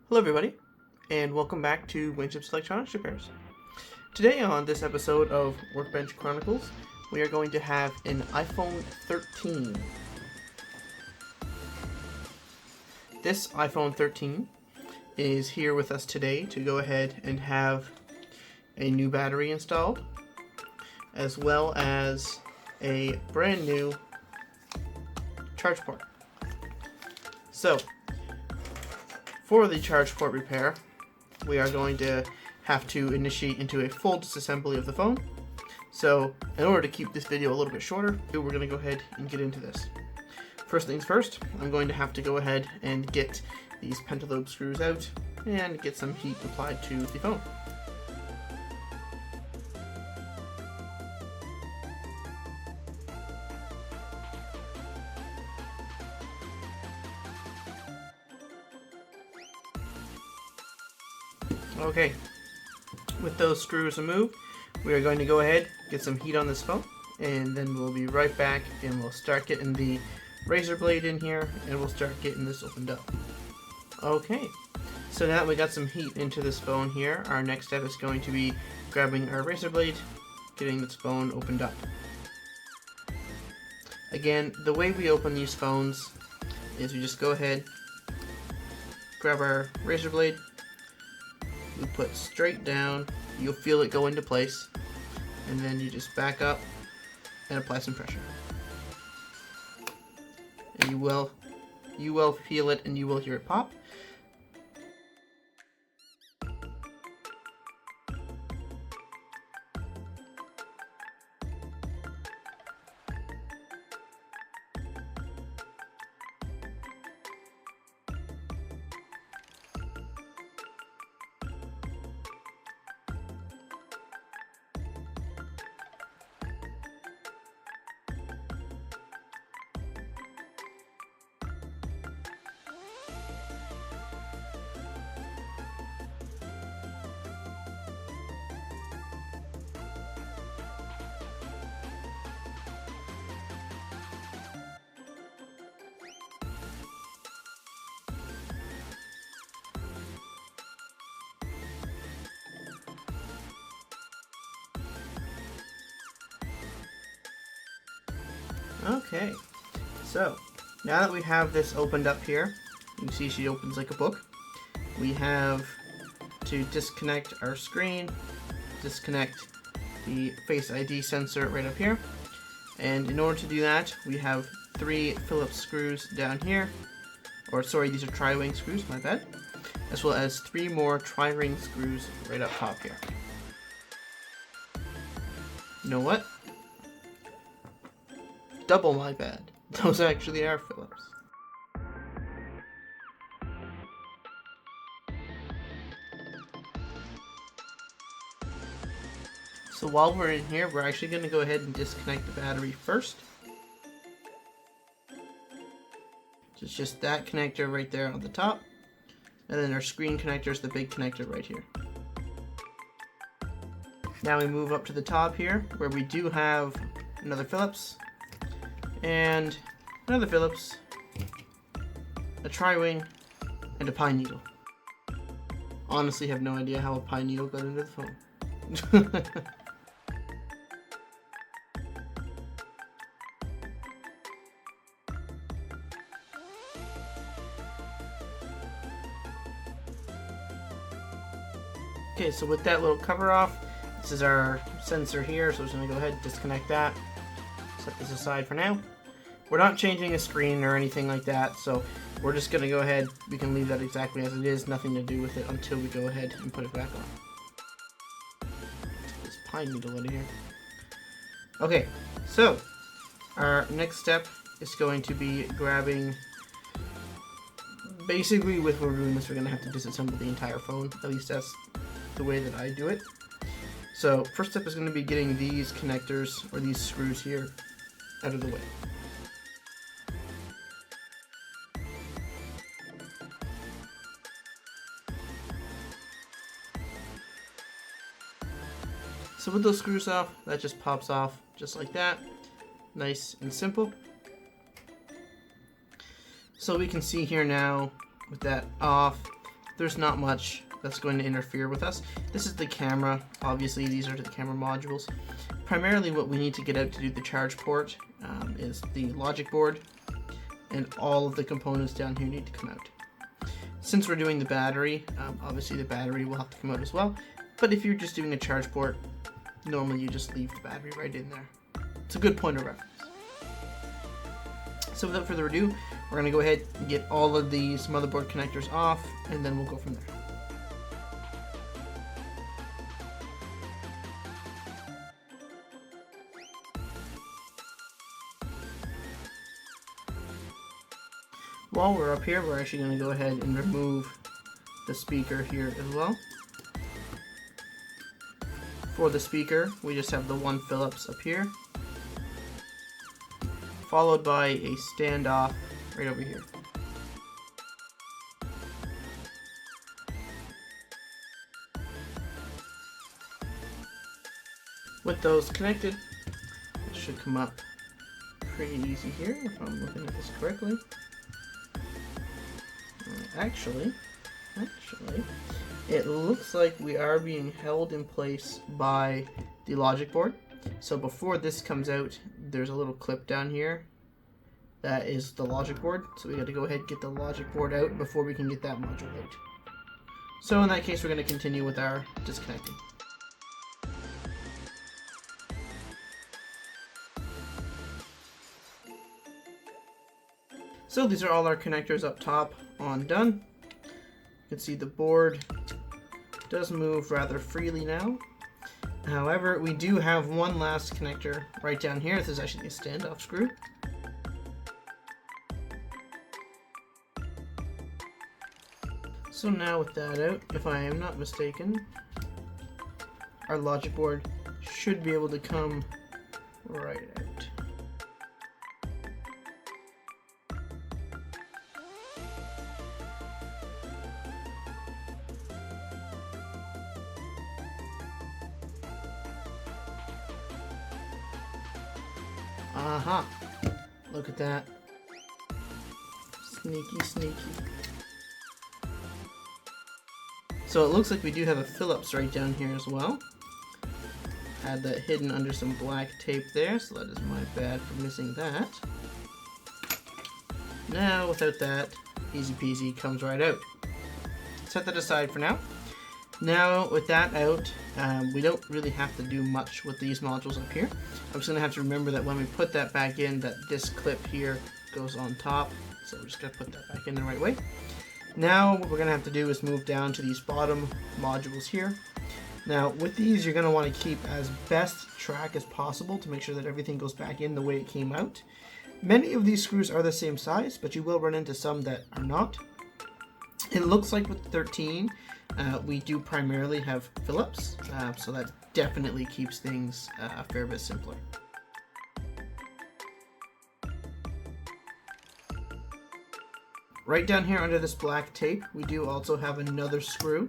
Hello everybody, and welcome back to Winship's Electronics Repairs. Today on this episode of Workbench Chronicles, we are going to have an iPhone 13. This iPhone 13 is here with us today to go ahead and have a new battery installed, as well as a brand new charge port. So, for the charge port repair, we are going to have to initiate into a full disassembly of the phone. So, in order to keep this video a little bit shorter, we're going to go ahead and get into this. First things first, I'm going to have to go ahead and get these pentalobe screws out and get some heat applied to the phone. Okay, with those screws removed, we are going to go ahead, get some heat on this phone, and then we'll be right back and we'll start getting the razor blade in here and we'll start getting this opened up. Okay, so now that we got some heat into this phone here, our next step is going to be grabbing our razor blade, getting this phone opened up. Again, the way we open these phones is we just go ahead, grab our razor blade, we put straight down, you'll feel it go into place, and then you just back up and apply some pressure. And you will feel it and you will hear it pop. Okay, so now that we have this opened up here, you can see she opens like a book. We have to disconnect our screen, disconnect the Face ID sensor right up here, and in order to do that, we have 3 Phillips screws down here, or sorry, these are tri-wing screws, my bad, as well as 3 more tri-ring screws right up top here. You know what? Double my bad. Those actually are Phillips. So while we're in here, we're actually going to go ahead and disconnect the battery first. So it's just that connector right there on the top. And then our screen connector is the big connector right here. Now we move up to the top here, where we do have another Phillips. And another Phillips, a tri-wing, and a pine needle. Honestly, have no idea how a pine needle got into the phone. Okay, so with that little cover off, this is our sensor here, so we're just going to go ahead and disconnect that. Set this aside for now. We're not changing a screen or anything like that, so we're just going to go ahead, we can leave that exactly as it is, nothing to do with it until we go ahead and put it back on. This pine needle out of here. Okay, so our next step is going to be grabbing, basically with we're doing this, we're going to have to disassemble the entire phone, at least that's the way that I do it. So first step is going to be getting these connectors, or these screws here, out of the way. So with those screws off, that just pops off just like that. Nice and simple. So we can see here now with that off, there's not much that's going to interfere with us. This is the camera. Obviously, these are the camera modules. Primarily what we need to get out to do the charge port is the logic board, and all of the components down here need to come out. Since we're doing the battery, obviously the battery will have to come out as well, but if you're just doing a charge port, normally you just leave the battery right in there. It's a good point of reference. So without further ado, we're going to go ahead and get all of these motherboard connectors off, and then we'll go from there. While we're up here, we're actually going to go ahead and remove the speaker here as well. For the speaker, we just have the one Phillips up here, followed by a standoff right over here. With those connected, it should come up pretty easy here if I'm looking at this correctly. Actually, it looks like we are being held in place by the logic board. So before this comes out, there's a little clip down here that is the logic board. So we got to go ahead and get the logic board out before we can get that module out. So in that case, we're going to continue with our disconnecting. So these are all our connectors up top on done. You can see the board does move rather freely now. However, we do have one last connector right down here. This is actually a standoff screw. So now with that out, if I am not mistaken, our logic board should be able to come right out. Aha! Look at that. Sneaky, sneaky. So it looks like we do have a Phillips right down here as well. Had that hidden under some black tape there, so that is my bad for missing that. Now, without that, easy peasy, comes right out. Set that aside for now. Now, with that out, we don't really have to do much with these modules up here. I'm just going to have to remember that when we put that back in, that this clip here goes on top. So we're just going to put that back in the right way. Now, what we're going to have to do is move down to these bottom modules here. Now, with these, you're going to want to keep as best track as possible to make sure that everything goes back in the way it came out. Many of these screws are the same size, but you will run into some that are not. It looks like with 13, we do primarily have Phillips, so that definitely keeps things a fair bit simpler. Right down here under this black tape, we do also have another screw.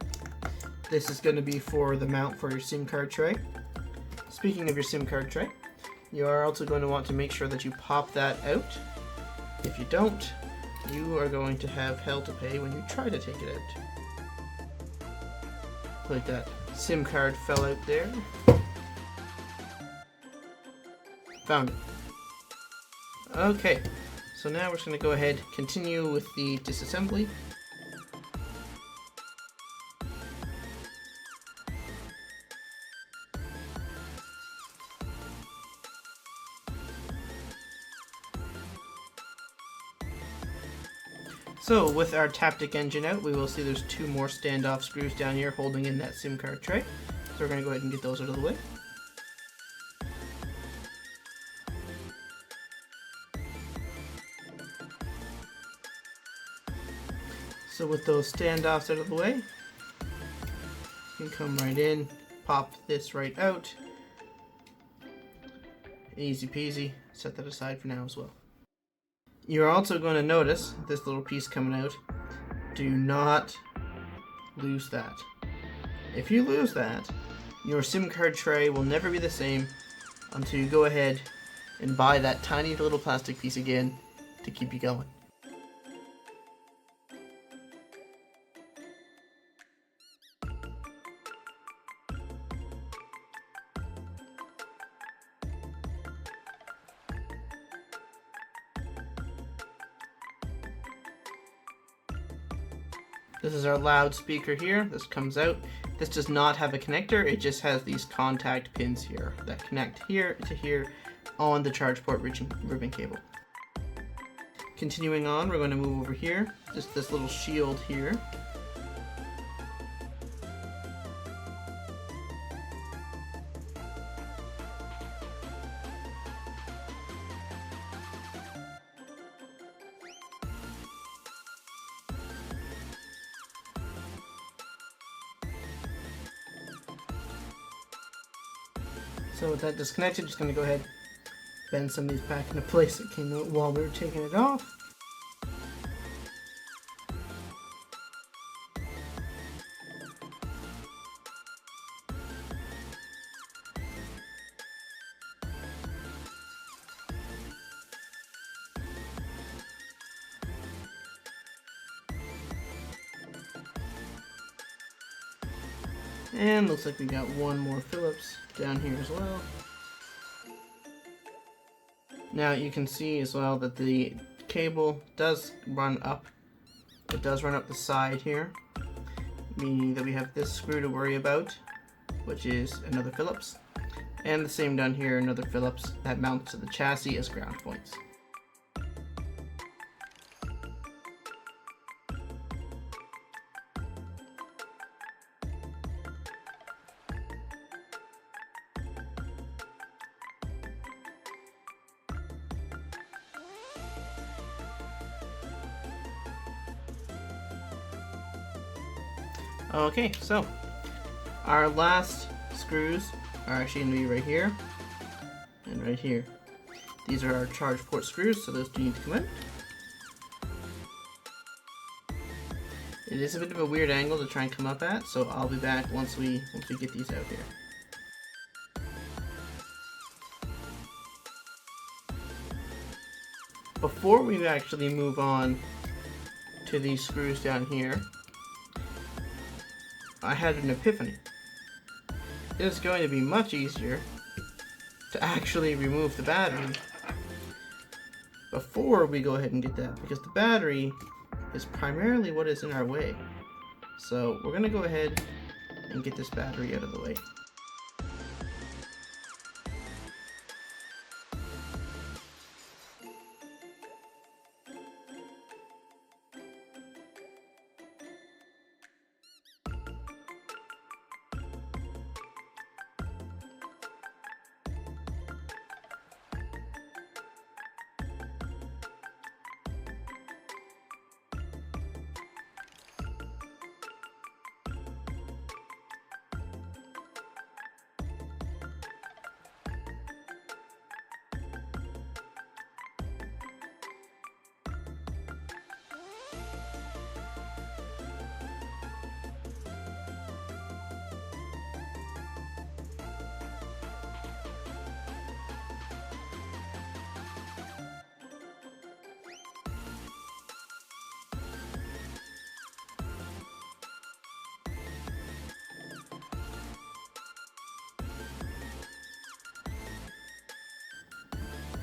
This is going to be for the mount for your SIM card tray. Speaking of your SIM card tray, you are also going to want to make sure that you pop that out. If you don't, you are going to have hell to pay when you try to take it out. Like that SIM card fell out there. Found it. Okay, so now we're just going to go ahead and continue with the disassembly. So with our Taptic engine out, we will see there's two more standoff screws down here holding in that SIM card tray. So we're going to go ahead and get those out of the way. So with those standoffs out of the way, you can come right in, pop this right out. Easy peasy, set that aside for now as well. You're also going to notice this little piece coming out. Do not lose that. If you lose that, your SIM card tray will never be the same until you go ahead and buy that tiny little plastic piece again to keep you going. This is our loudspeaker here. This comes out. This does not have a connector. It just has these contact pins here that connect here to here on the charge port ribbon cable. Continuing on, we're going to move over here. Just this little shield here. So with that disconnected, just going to go ahead and bend some of these back into place that came out while we were taking it off. And looks like we got one more Phillips down here as well. Now you can see as well that the cable does run up. It does run up the side here, meaning that we have this screw to worry about, which is another Phillips. And the same down here, another Phillips that mounts to the chassis as ground points. Okay, so our last screws are actually going to be right here and right here. These are our charge port screws, so those do need to come out. It is a bit of a weird angle to try and come up at, so I'll be back once we get these out here. Before we actually move on to these screws down here, I had an epiphany. It is going to be much easier to actually remove the battery before we go ahead and get that, because the battery is primarily what is in our way. So we're going to go ahead and get this battery out of the way.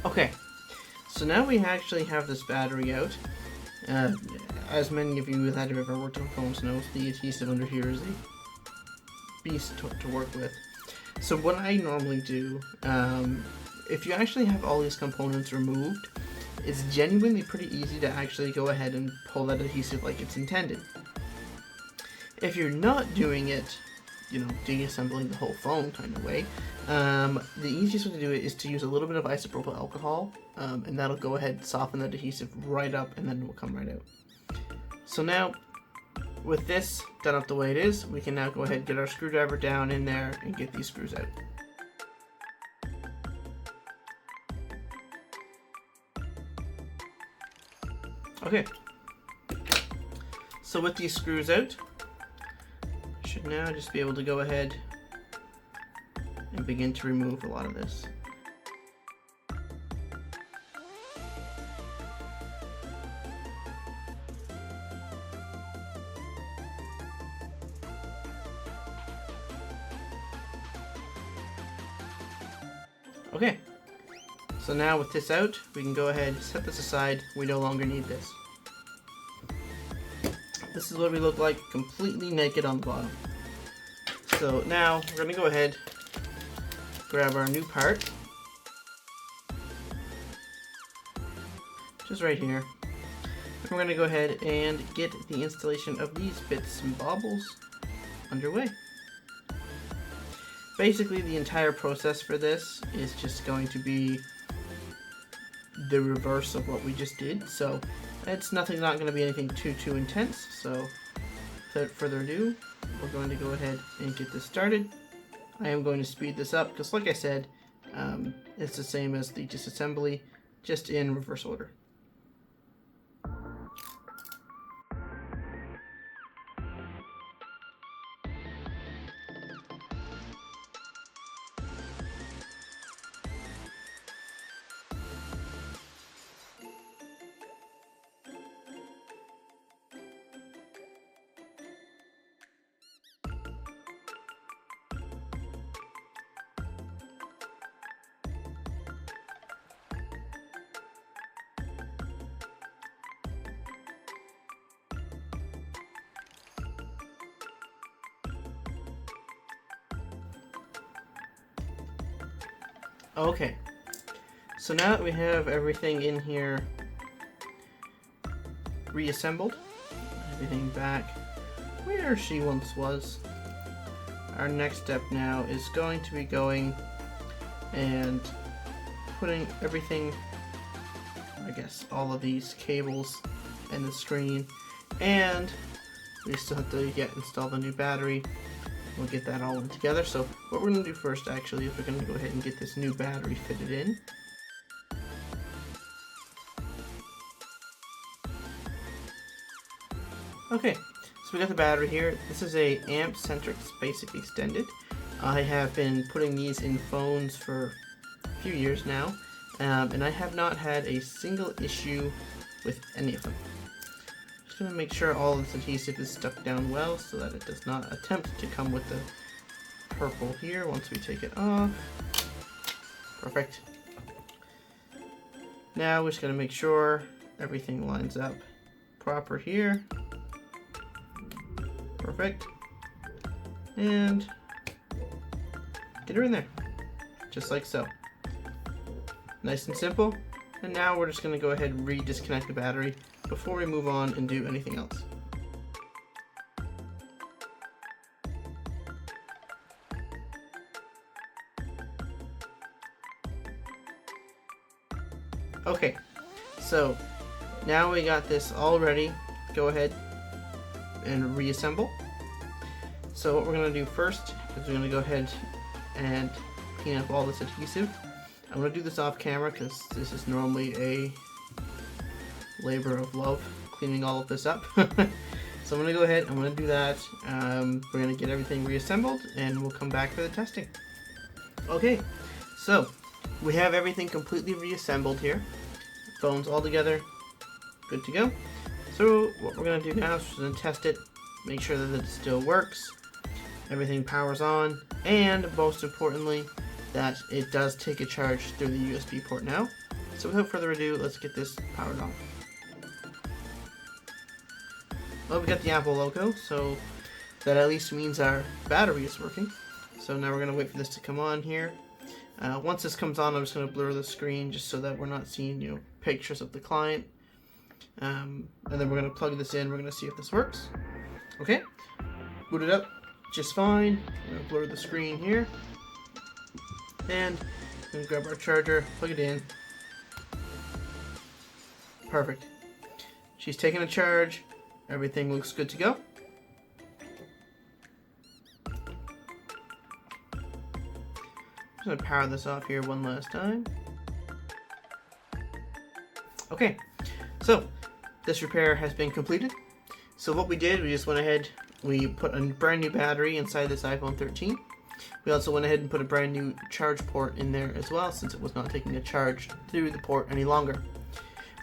Okay, so now we actually have this battery out. As many of you that have ever worked on phones knows, the adhesive under here is a beast to work with. So what I normally do, if you actually have all these components removed, it's genuinely pretty easy to actually go ahead and pull that adhesive like it's intended. If you're not doing it, you know, deassembling the whole phone kind of way, the easiest way to do it is to use a little bit of isopropyl alcohol, and that'll go ahead and soften that adhesive right up, and then it will come right out. So now, with this done up the way it is, we can now go ahead and get our screwdriver down in there and get these screws out. Okay, so with these screws out, should now just be able to go ahead and begin to remove a lot of this. Okay, so now with this out, we can go ahead and set this aside. We no longer need this. The this is what we look like completely naked on the bottom. So now we're going to go ahead, grab our new part, just right here. And we're going to go ahead and get the installation of these bits and bobbles underway. Basically, the entire process for this is just going to be the reverse of what we just did. So it's not going to be anything too intense. So without further ado, we're going to go ahead and get this started. I am going to speed this up because, like I said, it's the same as the disassembly, just in reverse order. Okay, so now that we have everything in here reassembled, everything back where she once was, our next step now is going to be going and putting everything, I guess all of these cables and the screen, and we still have to install the new battery. We'll get that all in together. So what we're going to do first actually is we're going to go ahead and get this new battery fitted in. Okay, so we got the battery here. This is a amp-centric basic extended. I have been putting these in phones for a few years now, and I have not had a single issue with any of them. Just going to make sure all of this adhesive is stuck down well so that it does not attempt to come with the purple here once we take it off. Perfect. Now we're just going to make sure everything lines up proper here. Perfect. And get her in there, just like so. Nice and simple. And now we're just going to go ahead and re-disconnect the battery before we move on and do anything else. Okay, so now we got this all ready. Go ahead and reassemble. So what we're going to do first is we're going to go ahead and clean up all this adhesive. I'm going to do this off camera because this is normally a labor of love, cleaning all of this up. So I'm going to go ahead, I'm going to do that. We're going to get everything reassembled and we'll come back for the testing. Okay, so we have everything completely reassembled here. Phones all together, good to go. So what we're going to do now is we're going to test it, make sure that it still works, everything powers on, and most importantly, that it does take a charge through the USB port now. So without further ado, let's get this powered on. Well, we got the Apple logo, so that at least means our battery is working. So now we're going to wait for this to come on here. Once this comes on, I'm just going to blur the screen just so that we're not seeing, pictures of the client. And then we're going to plug this in. We're going to see if this works. Okay, boot it up just fine. I'm going to blur the screen here. And I'm going to grab our charger, plug it in. Perfect. She's taking a charge. Everything looks good to go. I'm going to power this off here one last time. Okay, so this repair has been completed. So what we did, we just went ahead, we put a brand new battery inside this iPhone 13. We also went ahead and put a brand new charge port in there as well, since it was not taking a charge through the port any longer.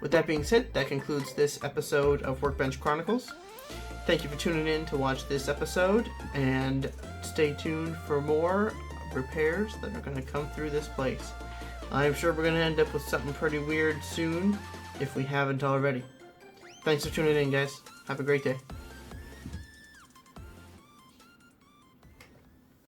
With that being said, that concludes this episode of Workbench Chronicles. Thank you for tuning in to watch this episode, and stay tuned for more repairs that are going to come through this place. I'm sure we're going to end up with something pretty weird soon, if we haven't already. Thanks for tuning in, guys. Have a great day.